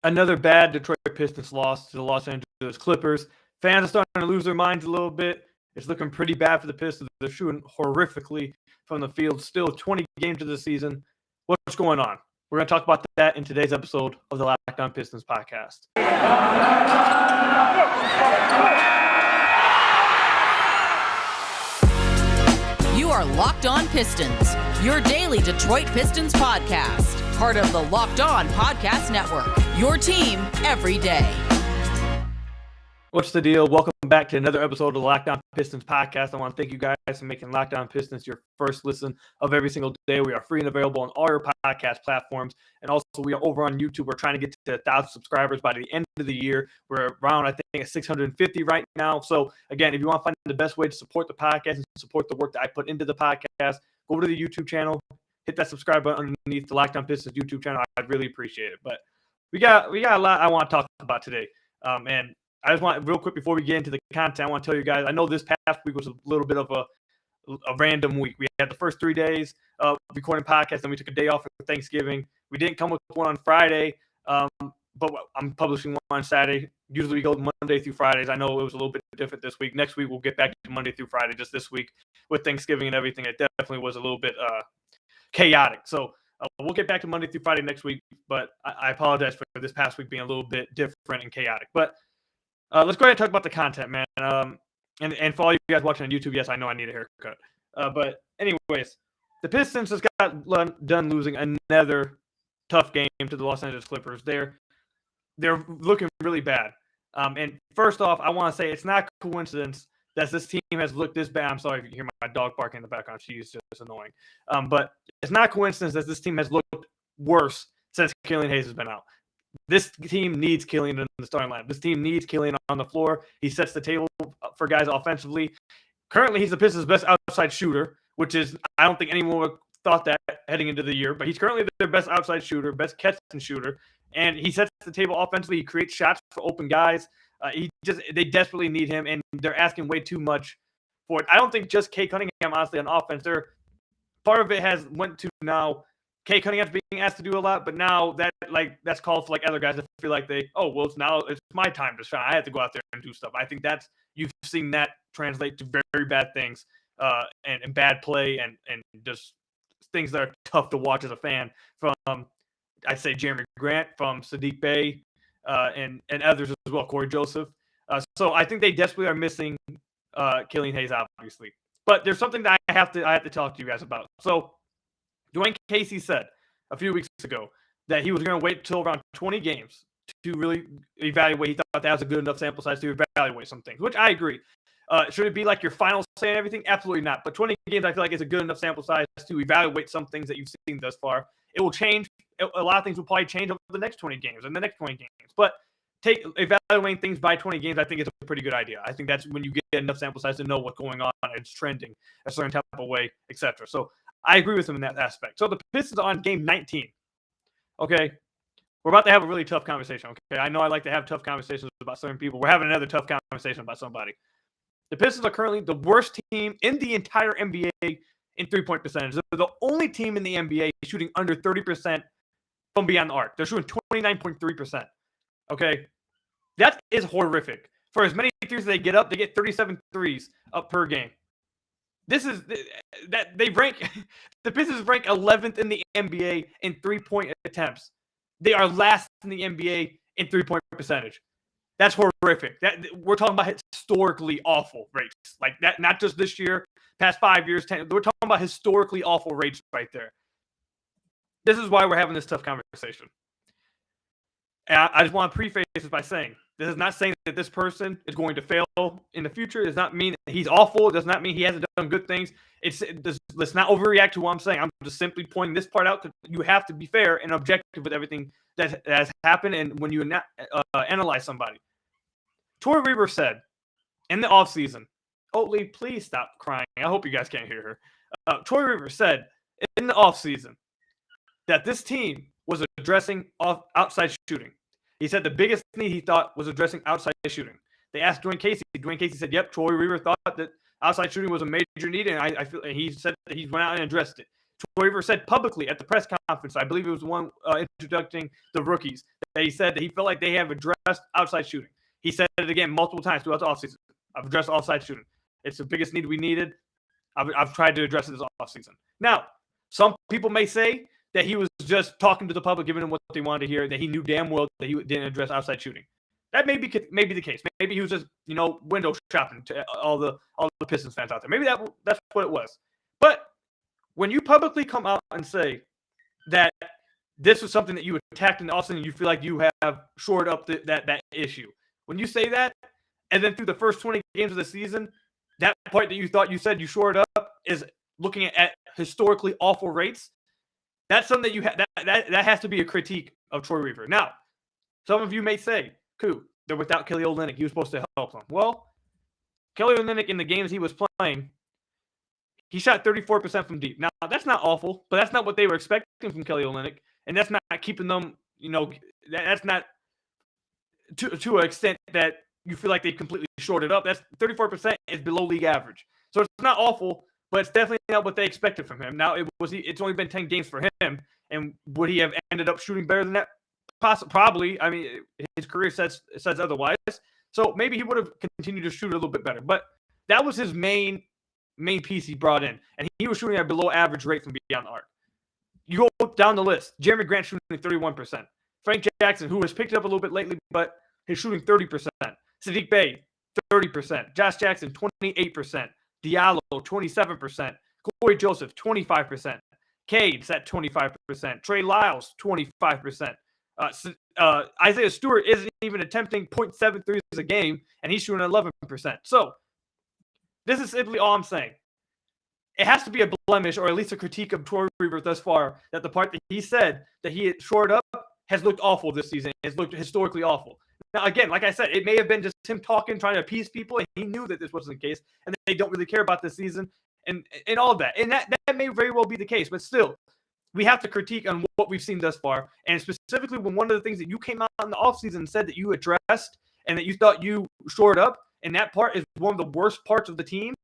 Another bad Detroit Pistons loss to the Los Angeles Clippers. Fans are starting to lose their minds a little bit. It's looking pretty bad for the Pistons. They're shooting horrifically from the field. Still 20 games of the season. What's going on? We're going to talk about that in today's episode of the Locked On Pistons podcast. You are Locked On Pistons, your daily Detroit Pistons podcast. Part of the Locked On Podcast Network, your team every day. What's the deal? Welcome back to another episode of the Locked On Pistons podcast. I want to thank you guys for making Locked On Pistons your first listen of every single day. We are free and available on all your podcast platforms. And also, we are over on YouTube. We're trying to get to 1,000 subscribers by the end of the year. We're around, I think, at 650 right now. So, again, if you want to find the best way to support the podcast and support the work that I put into the podcast, go to the YouTube channel. Hit that subscribe button underneath the Locked On Pistons YouTube channel. I'd really appreciate it. But we got a lot I want to talk about today. And I just want, real quick, before we get into the content, I want to tell you guys, I know this past week was a little bit of a random week. We had the first 3 days of recording podcasts, then we took a day off for Thanksgiving. We didn't come with one on Friday, but I'm publishing one on Saturday. Usually we go Monday through Fridays. I know it was a little bit different this week. Next week we'll get back to Monday through Friday. Just this week with Thanksgiving and everything, it definitely was a little bit chaotic. So we'll get back to Monday through Friday next week, but I apologize for this past week being a little bit different and chaotic. But let's go ahead and talk about the content, man. And for all you guys watching on YouTube, yes, I know I need a haircut. But anyways, the Pistons just got done losing another tough game to the Los Angeles Clippers. They're looking really bad. And first off, I want to say it's not a coincidence that this team has looked this bad. I'm sorry if you hear my dog barking in the background. She's just annoying. But it's not a coincidence that this team has looked worse since Killian Hayes has been out. This team needs Killian in the starting lineup. This team needs Killian on the floor. He sets the table for guys offensively. Currently, he's the Pistons' best outside shooter, which is, I don't think anyone would have thought that heading into the year, but he's currently their best outside shooter, best catch and shooter, and he sets the table offensively. He creates shots for open guys. They desperately need him, and they're asking way too much for it. I don't think just Cade Cunningham, honestly, on offense. Part of it has went to now Cade Cunningham's being asked to do a lot, but now that's called for other guys that feel like it's my time to shine. I have to go out there and do stuff. I think you've seen that translate to very, very bad things and bad play and just things that are tough to watch as a fan from, I'd say, Jeremy Grant, from Sadiq Bey, and others as well, Corey Joseph. So I think they desperately are missing Killian Hayes, obviously. But there's something that I have to talk to you guys about. So Dwayne Casey said a few weeks ago that he was going to wait till around 20 games to really evaluate. He thought that was a good enough sample size to evaluate some things, which I agree. Should it be like your final say and everything? Absolutely not. But 20 games, I feel like it's a good enough sample size to evaluate some things that you've seen thus far. It will change. A lot of things will probably change over the next 20 games and the next 20 games. But evaluating things by 20 games, I think it's a pretty good idea. I think that's when you get enough sample size to know what's going on and it's trending a certain type of way, etc. So I agree with him in that aspect. So the Pistons are on game 19. Okay. We're about to have a really tough conversation. Okay. I know I like to have tough conversations about certain people. We're having another tough conversation about somebody. The Pistons are currently the worst team in the entire NBA in three-point percentage. They're the only team in the NBA shooting under 30% from beyond the arc. They're shooting 29.3%. Okay. That is horrific. For as many threes as they get up, they get 37 threes up per game. This is that they rank the Pistons rank 11th in the NBA in 3-point attempts. They are last in the NBA in 3-point percentage. That's horrific. We're talking about historically awful rates. Like that, not just this year, past 5 years, 10. We're talking about historically awful rates right there. This is why we're having this tough conversation. And I just want to preface this by saying, this is not saying that this person is going to fail in the future. It does not mean that he's awful. It does not mean he hasn't done good things. Let's not overreact to what I'm saying. I'm just simply pointing this part out because you have to be fair and objective with everything that has happened and when you analyze somebody. Tori Weaver said in the offseason, Oatley, please stop crying. I hope you guys can't hear her. Tori Weaver said in the offseason that this team was addressing outside shooting. He said the biggest need he thought was addressing outside shooting. They asked Dwayne Casey. Dwayne Casey said, yep, Troy Weaver thought that outside shooting was a major need, and I feel he said that he went out and addressed it. Troy Weaver said publicly at the press conference, I believe it was one introducing the rookies, that he said that he felt like they have addressed outside shooting. He said it again multiple times throughout the offseason. I've addressed outside shooting. It's the biggest need we needed. I've tried to address it this offseason. Now, some people may say that he was just talking to the public, giving them what they wanted to hear, that he knew damn well that he didn't address outside shooting. That may be the case. Maybe he was just, window shopping to all the Pistons fans out there. Maybe that's what it was. But when you publicly come out and say that this was something that you attacked in the offseason and you feel like you have shored up that issue, when you say that, and then through the first 20 games of the season, that part that you thought you said you shored up is looking at historically awful rates, that's something that that has to be a critique of Troy Weaver. Now, some of you may say, "Cool, they're without Kelly Olynyk. He was supposed to help them." Well, Kelly Olynyk in the games he was playing, he shot 34% from deep. Now, that's not awful, but that's not what they were expecting from Kelly Olynyk, and that's not keeping them, that's not to an extent that you feel like they completely shorted up. That's 34% is below league average. So it's not awful, but it's definitely not what they expected from him. Now, it's only been 10 games for him, and would he have ended up shooting better than that? Probably. I mean, his career says otherwise. So maybe he would have continued to shoot a little bit better. But that was his main piece he brought in. And he was shooting at a below average rate from beyond the arc. You go down the list. Jeremy Grant shooting 31%. Frank Jackson, who has picked it up a little bit lately, but he's shooting 30%. Sadiq Bey, 30%. Josh Jackson, 28%. Diallo, 27%. Corey Joseph, 25%. Cade's at 25%. Trey Lyles, 25%. Isaiah Stewart isn't even attempting 0.7 threes a game, and he's shooting 11%. So this is simply all I'm saying. It has to be a blemish, or at least a critique of Troy Weaver thus far, that the part that he said that he had shored up has looked awful this season. It's looked historically awful. Now, again, like I said, it may have been just him talking, trying to appease people, and he knew that this wasn't the case, and they don't really care about this season, and all of that. And that may very well be the case, but still, we have to critique on what we've seen thus far, and specifically when one of the things that you came out in the offseason and said that you addressed and that you thought you shored up, and that part is one of the worst parts of the team,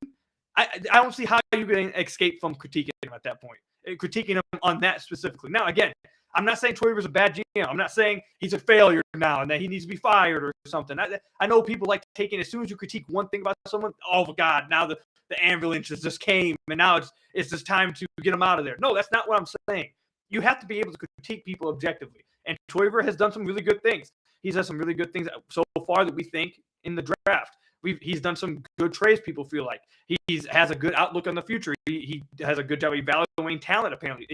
I don't see how you can escape from critiquing him at that point, critiquing him on that specifically. Now, again, I'm not saying Troy Weaver's a bad GM. I'm not saying he's a failure now and that he needs to be fired or something. I know people like taking, as soon as you critique one thing about someone, oh, God, now the ambulance just came, and now it's just time to get him out of there. No, that's not what I'm saying. You have to be able to critique people objectively. And Troy Weaver has done some really good things. He's done some really good things so far that we think in the draft. He's done some good trades, people feel like. He has a good outlook on the future. He has a good job evaluating talent, apparently.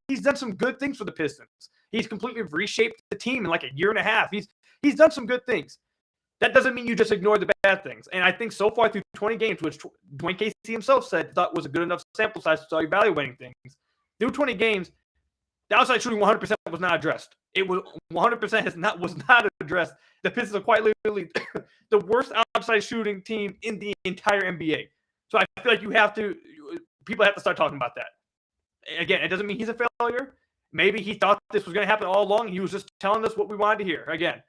He's done some good things for the Pistons. He's completely reshaped the team in like a year and a half. He's done some good things. That doesn't mean you just ignore the bad things. And I think so far through 20 games, which Dwayne Casey himself said thought was a good enough sample size to start evaluating things, through 20 games, the outside shooting 100% was not addressed. It was 100% was not addressed. The Pistons are quite literally the worst outside shooting team in the entire NBA. So I feel like people have to start talking about that. Again, it doesn't mean he's a failure. Maybe he thought this was going to happen all along. He was just telling us what we wanted to hear. Again,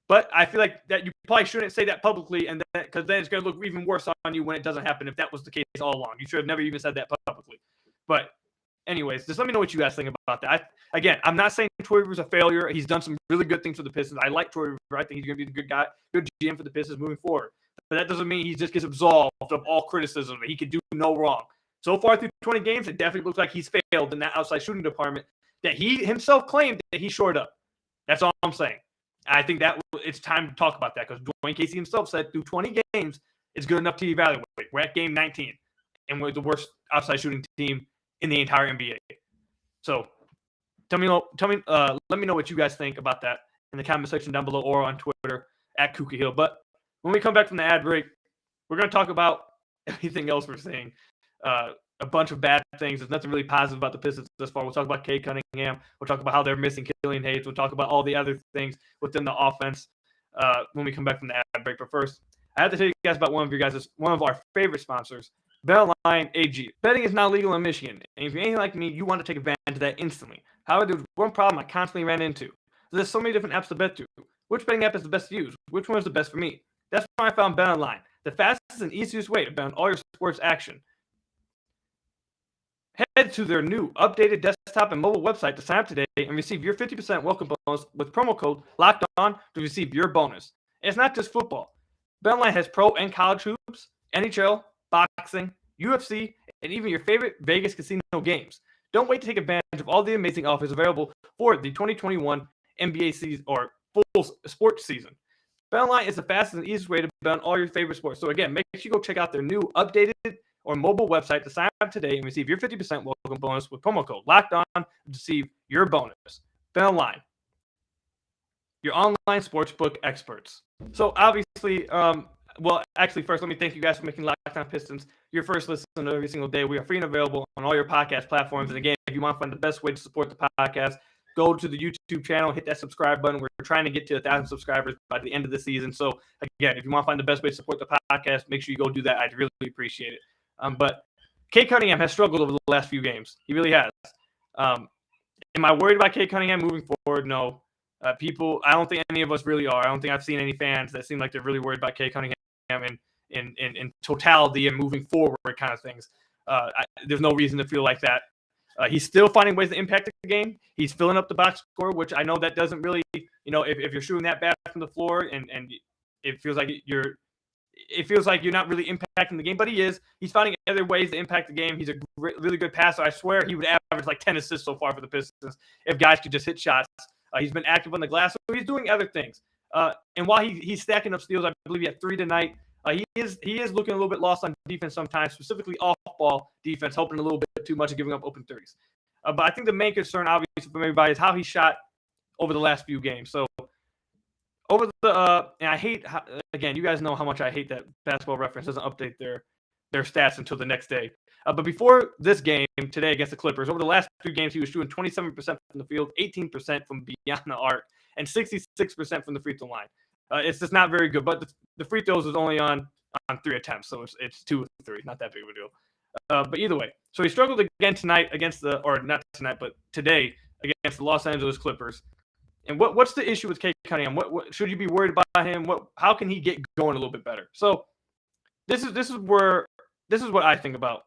but I feel like that you probably shouldn't say that publicly, and because then it's going to look even worse on you when it doesn't happen. If that was the case all along, you should have never even said that publicly. But anyways, just let me know what you guys think about that. Again, I'm not saying Troy Weaver's a failure. He's done some really good things for the Pistons. I like Troy Weaver. I think he's going to be a good guy, good GM for the Pistons moving forward. But that doesn't mean he just gets absolved of all criticism. He could do no wrong. So far through 20 games, it definitely looks like he's failed in that outside shooting department that he himself claimed that he shored up. That's all I'm saying. I think that it's time to talk about that, because Dwayne Casey himself said through 20 games, it's good enough to evaluate. We're at game 19, and we're the worst outside shooting team in the entire NBA. So let me know what you guys think about that in the comment section down below or on Twitter at Kuka Hill. But when we come back from the ad break, we're going to talk about everything else we're seeing. A bunch of bad things. There's nothing really positive about the Pistons this far. We'll talk about Cade Cunningham. We'll talk about how they're missing Killian Hayes. We'll talk about all the other things within the offense when we come back from the ad break. But first, I have to tell you guys about one of our favorite sponsors, BetOnline AG. Betting is now legal in Michigan, and if you're anything like me, you want to take advantage of that instantly. However, there's one problem I constantly ran into. There's so many different apps to bet through. Which betting app is the best to use? Which one is the best for me? That's why I found BetOnline, the fastest and easiest way to bet on all your sports action. Head to their new updated desktop and mobile website to sign up today and receive your 50% welcome bonus with promo code LOCKEDON to receive your bonus. And it's not just football. BetOnline has pro and college hoops, NHL, boxing, UFC, and even your favorite Vegas casino games. Don't wait to take advantage of all the amazing offers available for the 2021 NBA season or full sports season. BetOnline is the fastest and easiest way to bet on all your favorite sports. So again, make sure you go check out their new updated or mobile website to sign up today and receive your 50% welcome bonus with promo code LOCKEDON to receive your bonus. BetOnline, your online sportsbook experts. So obviously, first, let me thank you guys for making Locked On Pistons your first listen every single day. We are free and available on all your podcast platforms. And again, if you want to find the best way to support the podcast, go to the YouTube channel, hit that subscribe button. We're trying to get to 1,000 subscribers by the end of the season. So again, if you want to find the best way to support the podcast, make sure you go do that. I'd really appreciate it. But Cade Cunningham has struggled over the last few games. He really has. Am I worried about Cade Cunningham moving forward? No. I don't think any of us really are. I don't think I've seen any fans that seem like they're really worried about Cade Cunningham in totality and moving forward kind of things. There's no reason to feel like that. He's still finding ways to impact the game. He's filling up the box score, which I know that doesn't really, if you're shooting that bad from the floor and it feels like you're not really impacting the game, but he is. He's finding other ways to impact the game. He's a really good passer. I swear he would average like 10 assists so far for the Pistons if guys could just hit shots. He's been active on the glass, so he's doing other things. And while he's stacking up steals, I believe he had 3 tonight. He is looking a little bit lost on defense sometimes, specifically off-ball defense, helping a little bit too much and giving up open thirties. But I think the main concern, obviously, from everybody is how he shot over the last few games. So and I hate, again, you guys know how much I hate that Basketball Reference doesn't update their stats until the next day. But before this game today against the Clippers, over the last 3 games, he was shooting 27% from the field, 18% from beyond the arc, and 66% from the free throw line. It's just not very good. But the free throws was only on 3 attempts, so it's 2 of 3, not that big of a deal. But either way, so he struggled again tonight not tonight, but today against the Los Angeles Clippers. And what's the issue with Cade Cunningham? What should you be worried about him? How can he get going a little bit better? So this is what I think about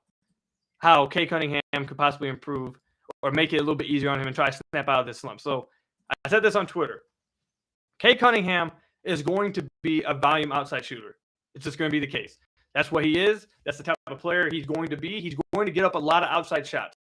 how Cade Cunningham could possibly improve or make it a little bit easier on him and try to snap out of this slump. So I said this on Twitter. Cade Cunningham is going to be a volume outside shooter. It's just going to be the case. That's what he is. That's the type of player he's going to be. He's going to get up a lot of outside shots.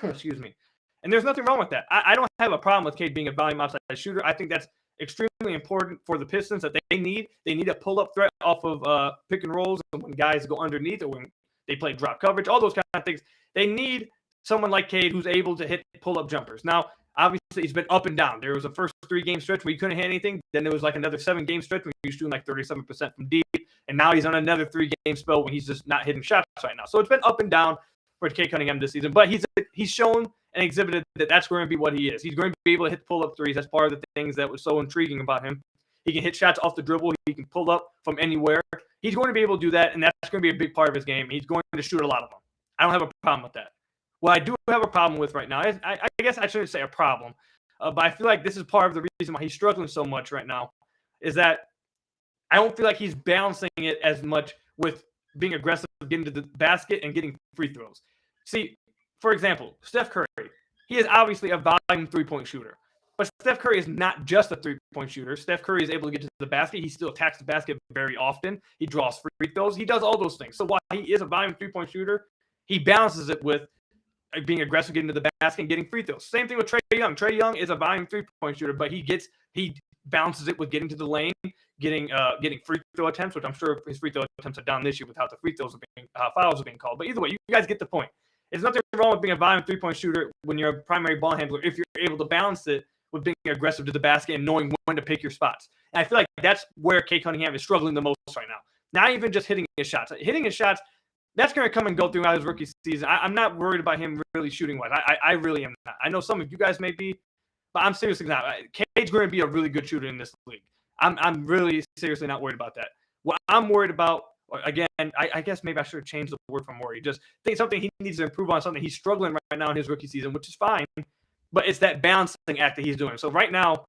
Excuse me. And there's nothing wrong with that. I don't have a problem with Cade being a volume outside shooter. I think that's extremely important for the Pistons that they need. They need a pull-up threat off of pick and rolls when guys go underneath or when they play drop coverage, all those kind of things. They need someone like Cade who's able to hit pull-up jumpers. Now, obviously, he's been up and down. There was a first 3-game stretch where he couldn't hit anything. Then there was like another 7-game stretch where he was shooting like 37% from deep. And now he's on another 3-game spell when he's just not hitting shots right now. So it's been up and down for Cade Cunningham this season. But he's shown and exhibited that that's going to be what he is. He's going to be able to hit pull-up threes. That's part of the things that was so intriguing about him. He can hit shots off the dribble. He can pull up from anywhere. He's going to be able to do that, and that's going to be a big part of his game. He's going to shoot a lot of them. I don't have a problem with that. What I do have a problem with right now is, I guess I shouldn't say a problem, but I feel like this is part of the reason why he's struggling so much right now, is that I don't feel like he's balancing it as much with being aggressive, getting to the basket, and getting free throws. See, for example, Steph Curry. He is obviously a volume three-point shooter. But Steph Curry is not just a three-point shooter. Steph Curry is able to get to the basket. He still attacks the basket very often. He draws free throws. He does all those things. So while he is a volume three-point shooter, he balances it with being aggressive, getting to the basket, and getting free throws. Same thing with Trae Young. Trae Young is a volume three-point shooter, but he balances it with getting to the lane, getting free throw attempts, which I'm sure his free throw attempts are down this year with how the free throws fouls are being called. But either way, you guys get the point. There's nothing wrong with being a volume three-point shooter when you're a primary ball handler if you're able to balance it with being aggressive to the basket and knowing when to pick your spots. And I feel like that's where Cade Cunningham is struggling the most right now. Not even just hitting his shots. Hitting his shots, that's going to come and go throughout his rookie season. I'm not worried about him really shooting-wise. I really am not. I know some of you guys may be, but I'm seriously not. Cade's going to be a really good shooter in this league. I'm really seriously not worried about that. What I'm worried about, again, I guess maybe I should have changed the word from worry. Just think something he needs to improve on, something he's struggling right now in his rookie season, which is fine. But it's that balancing act that he's doing. So right now,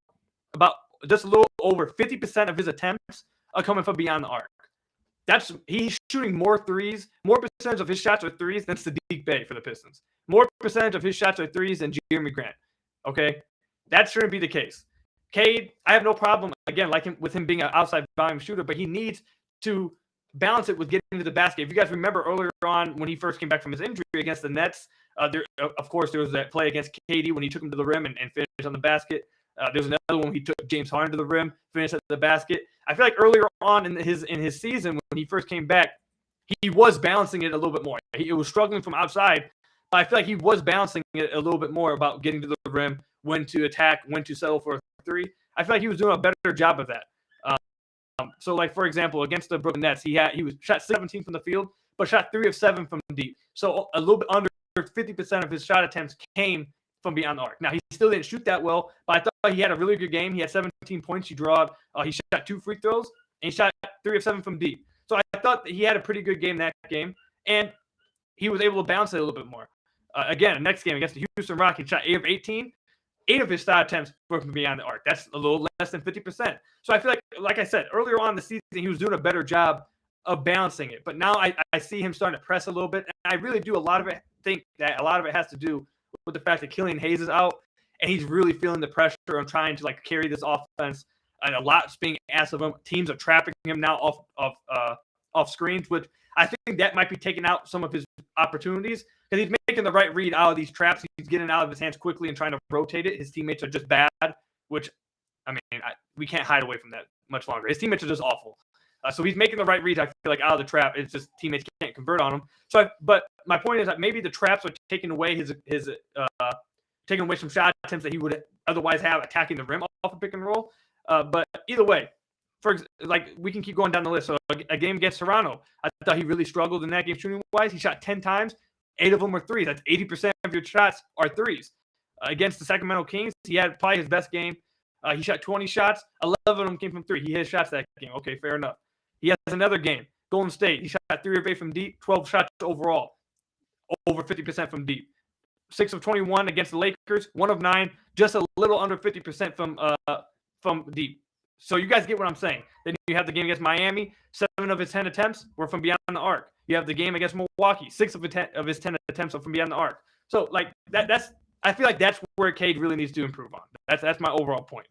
about just a little over 50% of his attempts are coming from beyond the arc. he's shooting more threes. More percentage of his shots are threes than Sadiq Bey for the Pistons. More percentage of his shots are threes than Jeremy Grant. Okay, that shouldn't be the case. Cade, I have no problem again with him being an outside volume shooter, but he needs to balance it with getting to the basket. If you guys remember earlier on when he first came back from his injury against the Nets, there was that play against KD when he took him to the rim and finished on the basket. There's another one when he took James Harden to the rim, finished at the basket. I feel like earlier on in his season when he first came back, he was balancing it a little bit more. He was struggling from outside, but I feel like he was balancing it a little bit more about getting to the rim, when to attack, when to settle for a three. I feel like he was doing a better job of that. So, like, for example, against the Brooklyn Nets, he was shot 17 from the field, but shot 3 of 7 from deep. So a little bit under 50% of his shot attempts came from beyond the arc. Now, he still didn't shoot that well, but I thought he had a really good game. He had 17 points. He shot 2 free throws, and he shot 3 of 7 from deep. So I thought that he had a pretty good game that game, and he was able to bounce it a little bit more. Again, next game against the Houston Rockets, shot 8 of 18. 8 of his shot attempts were from beyond the arc. That's a little less than 50%. So I feel like I said, earlier on in the season, he was doing a better job of balancing it. But now I see him starting to press a little bit. And I really do think that a lot of it has to do with the fact that Killian Hayes is out, and he's really feeling the pressure on trying to carry this offense. And a lot's being asked of him. Teams are trapping him now off screens, which I think that might be taking out some of his opportunities, because he's making the right read out of these traps. He's getting out of his hands quickly and trying to rotate it. His teammates are just bad, which, I mean, we can't hide away from that much longer. His teammates are just awful. So he's making the right reads, I feel like, out of the trap. It's just teammates can't convert on him. But my point is that maybe the traps are taking away taking away some shot attempts that he would otherwise have attacking the rim off a pick and roll. But either way, we can keep going down the list. So a game against Toronto, I thought he really struggled in that game shooting-wise. He shot 10 times. 8 of them were threes. That's 80% of your shots are threes. Against the Sacramento Kings, he had probably his best game. He shot 20 shots. 11 of them came from 3. He hit shots that game. Okay, fair enough. He has another game. Golden State, he shot 3 of 8 from deep, 12 shots overall, over 50% from deep. 6 of 21 against the Lakers, 1 of 9, just a little under 50% from deep. So you guys get what I'm saying. Then you have the game against Miami. 7 of his 10 attempts were from beyond the arc. You have the game against Milwaukee. 6 of his 10 attempts are from beyond the arc. So I feel like that's where Cade really needs to improve on. That's my overall point.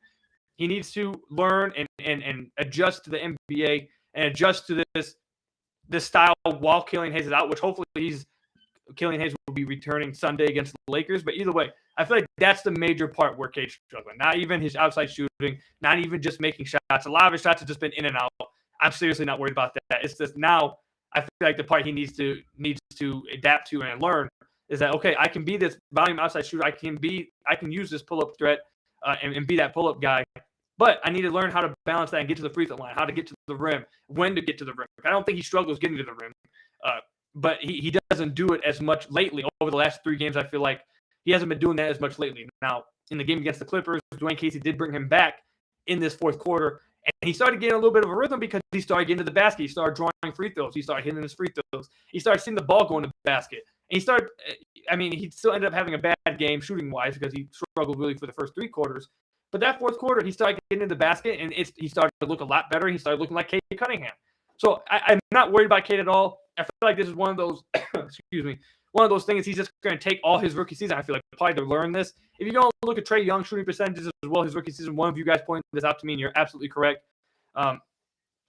He needs to learn and adjust to the NBA and adjust to this style while Killian Hayes is out, which hopefully Killian Hayes will be returning Sunday against the Lakers. But either way, I feel like that's the major part where Cade's struggling. Not even his outside shooting, not even just making shots. A lot of his shots have just been in and out. I'm seriously not worried about that. It's just now I feel like the part he needs to adapt to and learn is that, okay, I can be this volume outside shooter. I can use this pull-up threat and be that pull-up guy. But I need to learn how to balance that and get to the free throw line, how to get to the rim, when to get to the rim. I don't think he struggles getting to the rim, but he doesn't do it as much lately. Over the last 3 games, I feel like he hasn't been doing that as much lately. Now, in the game against the Clippers, Dwayne Casey did bring him back in this fourth quarter, and he started getting a little bit of a rhythm because he started getting to the basket. He started drawing free throws. He started hitting his free throws. He started seeing the ball go in the basket. And he still ended up having a bad game shooting-wise because he struggled really for the first 3 quarters. But that fourth quarter, he started getting in the basket, and he started to look a lot better. He started looking like Cade Cunningham. So I'm not worried about Cade at all. I feel like this is one of those, one of those things he's just going to take all his rookie season, I feel like, probably to learn this. If you go look at Trae Young's shooting percentages as well, his rookie season, one of you guys pointed this out to me, and you're absolutely correct. Trae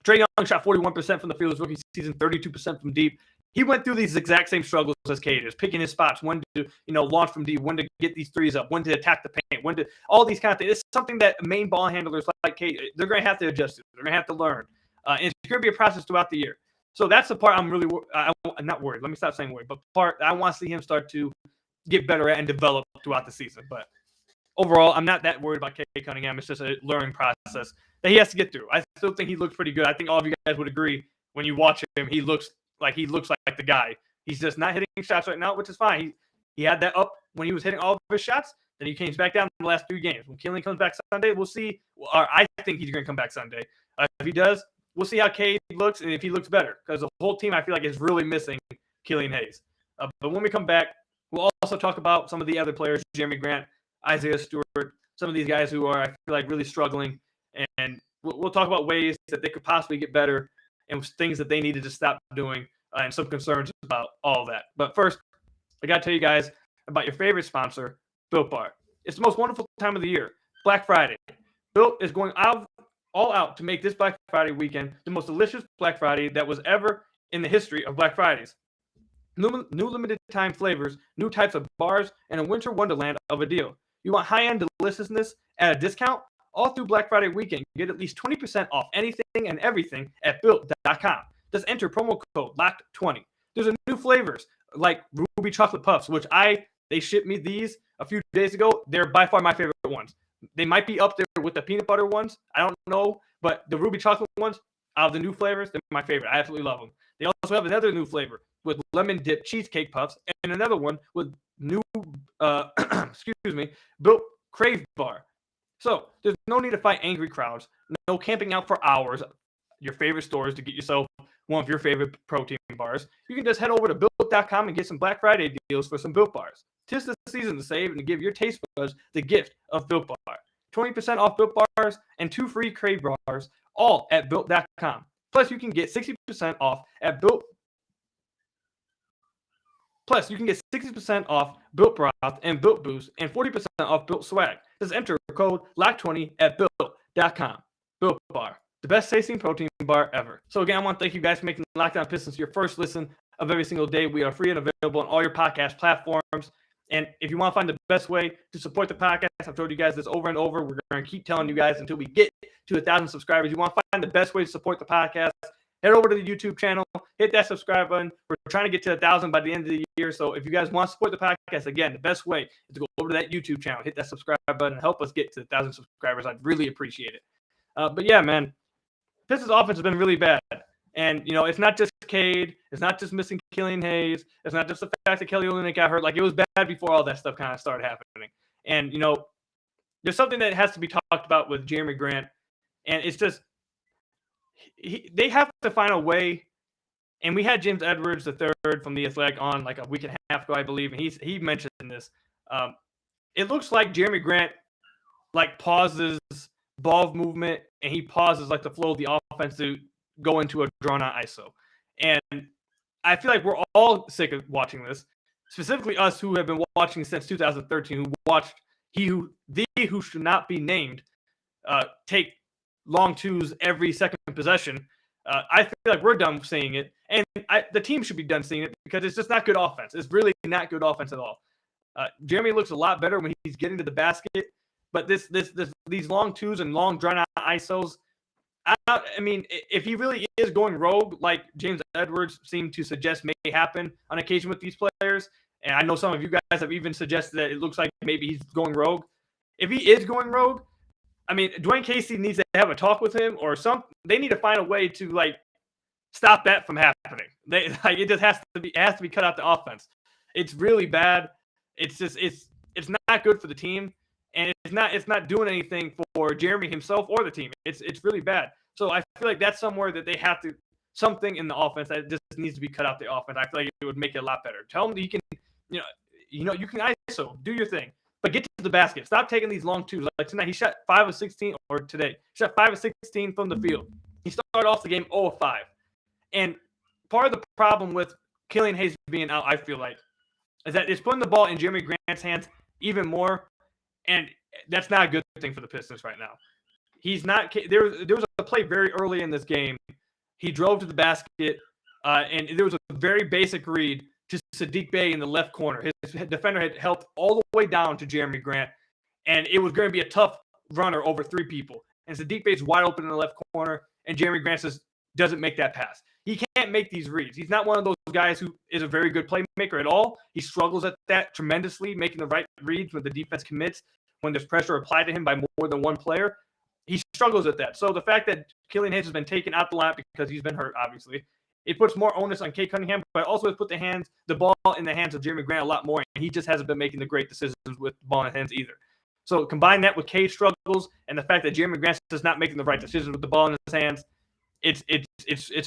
Young shot 41% from the field his rookie season, 32% from deep. He went through these exact same struggles as Cade is, picking his spots, when to launch from deep, when to get these threes up, when to attack the paint, when to all these kind of things. It's something that main ball handlers like Cade, they're going to have to adjust to. They're going to have to learn. And it's going to be a process throughout the year. So that's the part I'm really I'm not worried. Let me stop saying worried, but part I want to see him start to get better at and develop throughout the season. But overall, I'm not that worried about Cade Cunningham. It's just a learning process that he has to get through. I still think he looks pretty good. I think all of you guys would agree when you watch him, he looks like the guy. He's just not hitting shots right now, which is fine. He had that up when he was hitting all of his shots. Then he came back down in the last 3 games. When Killian comes back Sunday, we'll see. Or I think he's going to come back Sunday. If he does, we'll see how Cade looks and if he looks better. Because the whole team, I feel like, is really missing Killian Hayes. But when we come back, we'll also talk about some of the other players, Jeremy Grant, Isaiah Stewart, some of these guys who are, I feel like, really struggling. And we'll talk about ways that they could possibly get better and things that they needed to stop doing, and some concerns about all that. But first, I got to tell you guys about your favorite sponsor, Built Bar. It's the most wonderful time of the year, Black Friday. Built is going all out to make this Black Friday weekend the most delicious Black Friday that was ever in the history of Black Fridays. New limited time flavors, new types of bars, and a winter wonderland of a deal. You want high-end deliciousness at a discount? All through Black Friday weekend, get at least 20% off anything and everything at Built.com. Just enter promo code LOCKED20. There's a new flavors like Ruby Chocolate Puffs, which they shipped me these a few days ago. They're by far my favorite ones. They might be up there with the peanut butter ones. I don't know, but the Ruby Chocolate ones, out of the new flavors, they're my favorite. I absolutely love them. They also have another new flavor with lemon dip cheesecake puffs, and another one with new, Built Crave Bar. So there's no need to fight angry crowds, no camping out for hours at your favorite stores to get yourself one of your favorite protein bars. You can just head over to Built.com and get some Black Friday deals for some Built Bars. 'Tis the season to save and to give your taste buds the gift of Built Bar. 20% off Built Bars and 2 free Crave Bars, all at Built.com. Plus, you can get 60% off at Built. Plus, you can get 60% off Built Broth and Built Boost and 40% off Built Swag. Just enter code LOCK20 at Built.com. Built Bar, the best tasting protein bar ever. So again, I want to thank you guys for making Locked On Pistons your first listen of every single day. We are free and available on all your podcast platforms. And if you want to find the best way to support the podcast, I've told you guys this over and over. We're going to keep telling you guys until we get to 1,000 subscribers. You want to find the best way to support the podcast, head over to the YouTube channel, hit that subscribe button. We're trying to get to 1,000 by the end of the year. So if you guys want to support the podcast, again, the best way is to go over to that YouTube channel, hit that subscribe button, and help us get to 1,000 subscribers. I'd really appreciate it. But yeah, man, Pistons offense has been really bad. And, it's not just Cade. It's not just missing Killian Hayes. It's not just the fact that Kelly Olynyk got hurt. Like, it was bad before all that stuff kind of started happening. And, there's something that has to be talked about with Jeremy Grant. And it's just, they have to find a way. And we had James Edwards III from The Athletic on like a week and a half ago, I believe. And he mentioned this. It looks like Jeremy Grant, pauses ball movement, and he pauses, the flow of the offense to go into a drawn-out ISO. And I feel like we're all sick of watching this, specifically us who have been watching since 2013, who watched who should not be named take long twos every second possession. I feel like we're done seeing it, and the team should be done seeing it because it's just not good offense. It's really not good offense at all. Jeremy looks a lot better when he's getting to the basket, but these long twos and long drawn-out ISOs, I mean, if he really is going rogue, like James Edwards seemed to suggest may happen on occasion with these players, and I know some of you guys have even suggested that it looks like maybe he's going rogue. If he is going rogue, I mean, Dwayne Casey needs to have a talk with him, or they need to find a way to stop that from happening. It just has to be cut out the offense. It's really bad. It's just it's not good for the team. And it's not doing anything for Jeremy himself or the team. It's really bad. So I feel like that's somewhere that they have to something in the offense that just needs to be cut out the offense. I feel like it would make it a lot better. Tell them that you can you can ISO, do your thing, but get to the basket. Stop taking these long twos. Like tonight, he shot 5 of 16, or today, he shot 5 of 16 from the field. He started off the game 0 of 5. And part of the problem with Killian Hayes being out, I feel like, is that it's putting the ball in Jeremy Grant's hands even more. And that's not a good thing for the Pistons right now. He's not. There was a play very early in this game. He drove to the basket, and there was a very basic read to Sadiq Bey in the left corner. His defender had helped all the way down to Jeremy Grant, and it was going to be a tough runner over 3 people. And Sadiq Bey's wide open in the left corner, and Jeremy Grant just doesn't make that pass. He can't make these reads. He's not one of those guys who is a very good playmaker at all. He struggles at that tremendously, making the right reads when the defense commits, when there's pressure applied to him by more than one player. He struggles at that. So the fact that Killian Hayes has been taken out the lineup because he's been hurt, obviously, it puts more onus on Cade Cunningham, but also it puts the ball in the hands of Jeremy Grant a lot more, and he just hasn't been making the great decisions with the ball in his hands either. So combine that with Cade's struggles and the fact that Jeremy Grant is not making the right decisions with the ball in his hands, it's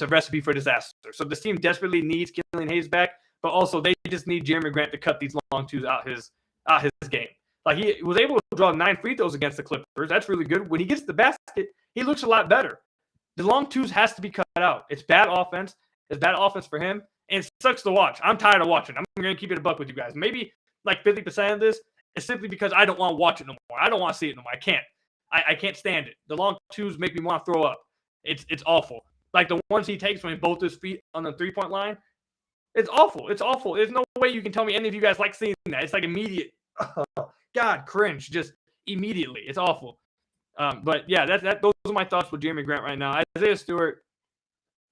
a recipe for disaster. So this team desperately needs Killian Hayes back, but also they just need Jeremy Grant to cut these long twos out his game. Like, he was able to draw 9 free throws against the Clippers. That's really good. When he gets to the basket, he looks a lot better. The long twos has to be cut out. It's bad offense. It's bad offense for him, and it sucks to watch. I'm tired of watching. I'm going to keep it a buck with you guys. Maybe like 50% of this is simply because I don't want to watch it no more. I don't want to see it no more. I can't. I can't stand it. The long twos make me want to throw up. It's awful. Like the ones he takes when both his feet on the three-point line, it's awful. It's awful. There's no way you can tell me any of you guys like seeing that. It's like immediate. Oh, God, cringe. Just immediately. It's awful. But yeah, those are my thoughts with Jeremy Grant right now. Isaiah Stewart,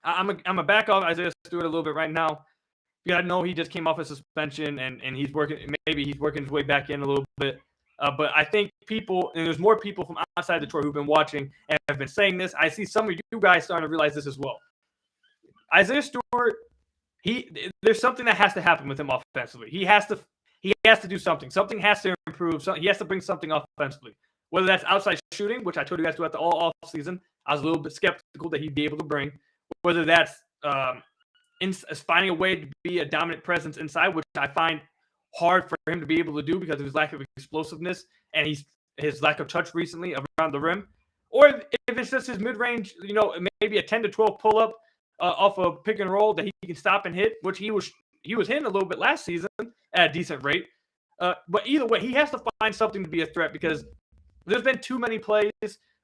I'm a back off Isaiah Stewart a little bit right now. Because I know he just came off a suspension and he's working. Maybe he's working his way back in a little bit. But I think people, and there's more people from outside Detroit who've been watching and have been saying this. I see some of you guys starting to realize this as well. Isaiah Stewart, there's something that has to happen with him offensively. He has to do something. Something has to improve. He has to bring something offensively. Whether that's outside shooting, which I told you guys throughout the all offseason, I was a little bit skeptical that he'd be able to bring. Whether that's finding a way to be a dominant presence inside, which I find hard for him to be able to do because of his lack of explosiveness and his lack of touch recently around the rim. Or if it's just his mid-range, maybe a 10 to 12 pull-up off a pick and roll that he can stop and hit, which he was hitting a little bit last season at a decent rate. But either way, he has to find something to be a threat because there's been too many plays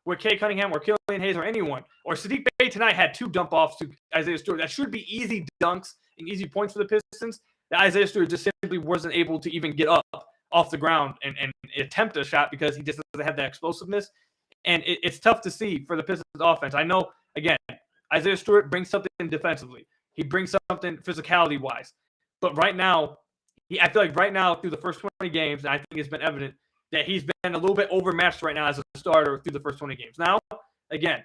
where Cade Cunningham or Killian Hayes or anyone, or Sadiq Bey tonight had 2 dump-offs to Isaiah Stewart. That should be easy dunks and easy points for the Pistons. That Isaiah Stewart just simply wasn't able to even get up off the ground and attempt a shot because he just doesn't have that explosiveness. And it's tough to see for the Pistons offense. I know, again, Isaiah Stewart brings something defensively. He brings something physicality-wise. But right now, I feel like right now through the first 20 games, and I think it's been evident that he's been a little bit overmatched right now as a starter through the first 20 games. Now, again,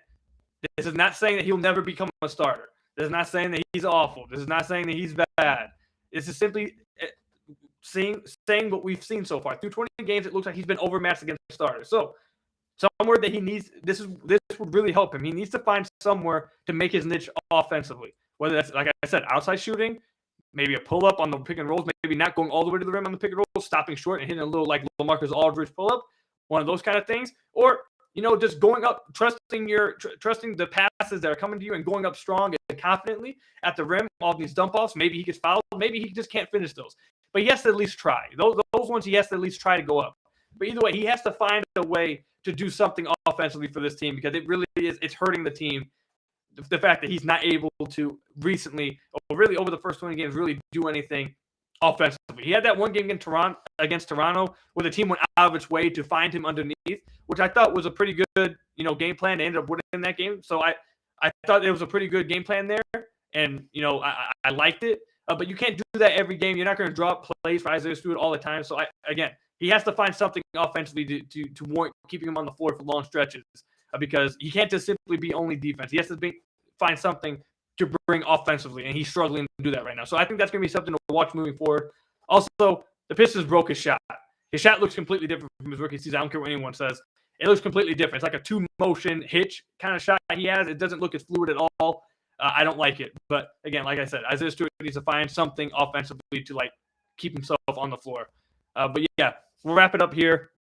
this is not saying that he'll never become a starter. This is not saying that he's awful. This is not saying that he's bad. This is simply saying what we've seen so far. Through 20 games, it looks like he's been overmatched against starters. So somewhere that he needs – this would really help him. He needs to find somewhere to make his niche offensively, whether that's, like I said, outside shooting, maybe a pull-up on the pick and rolls, maybe not going all the way to the rim on the pick and roll, stopping short and hitting a little like LaMarcus Aldridge pull-up, one of those kind of things. Or, just going up, trusting the passes that are coming to you and going up strong and confidently at the rim, all these dump-offs. Maybe he gets fouled. Maybe he just can't finish those. But he has to at least try. Those ones he has to at least try to go up. But either way, he has to find a way to do something offensively for this team because it really is – it's hurting the team. The fact that he's not able to recently, or really over the first 20 games, really do anything offensively. He had that one game against Toronto where the team went out of its way to find him underneath, which I thought was a pretty good, game plan. They ended up winning that game. So I thought it was a pretty good game plan there. And, I liked it. But you can't do that every game. You're not going to drop plays for Isaiah Stewart all the time. So, he has to find something offensively to warrant keeping him on the floor for long stretches because he can't just simply be only defense. He has to find something to bring offensively, and he's struggling to do that right now. So I think that's going to be something to watch moving forward. Also, the Pistons broke his shot. His shot looks completely different from his rookie season. I don't care what anyone says. It looks completely different. It's like a 2-motion hitch kind of shot he has. It doesn't look as fluid at all. I don't like it. But, again, like I said, Isaiah Stewart needs to find something offensively to, keep himself on the floor. But, yeah, we'll wrap it up here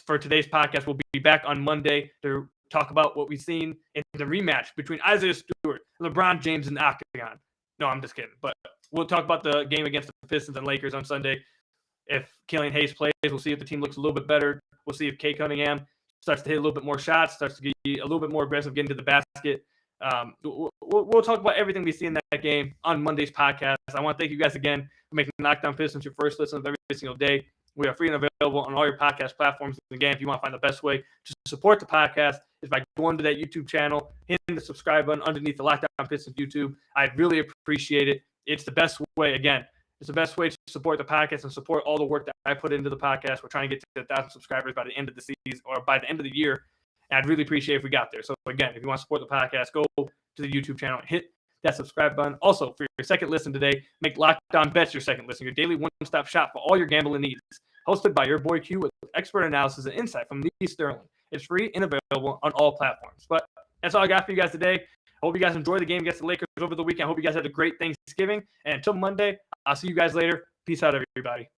for today's podcast. We'll be back on Monday to talk about what we've seen in the rematch between Isaiah Stewart, LeBron James, and the Octagon. No, I'm just kidding. But we'll talk about the game against the Pistons and Lakers on Sunday. If Killian Hayes plays, we'll see if the team looks a little bit better. We'll see if Cade Cunningham starts to hit a little bit more shots, starts to get a little bit more aggressive, getting to the basket. We'll talk about everything we see in that game on Monday's podcast. I want to thank you guys again for making Lockdown Pistons your first listen of every single day. We are free and available on all your podcast platforms. And again, if you want to find the best way to support the podcast is by going to that YouTube channel, hitting the subscribe button underneath the Lockdown Pistons YouTube. I really appreciate it. It's the best way. Again, it's the best way to support the podcast and support all the work that I put into the podcast. We're trying to get to 1,000 subscribers by the end of the season or by the end of the year. And I'd really appreciate if we got there. So again, if you want to support the podcast, go to the YouTube channel and hit that subscribe button. Also, for your second listen today, make Lockdown Bets your second listen, your daily one-stop shop for all your gambling needs. Hosted by your boy Q with expert analysis and insight from Lee Sterling. It's free and available on all platforms. But that's all I got for you guys today. I hope you guys enjoyed the game against the Lakers over the weekend. I hope you guys had a great Thanksgiving. And until Monday, I'll see you guys later. Peace out, everybody.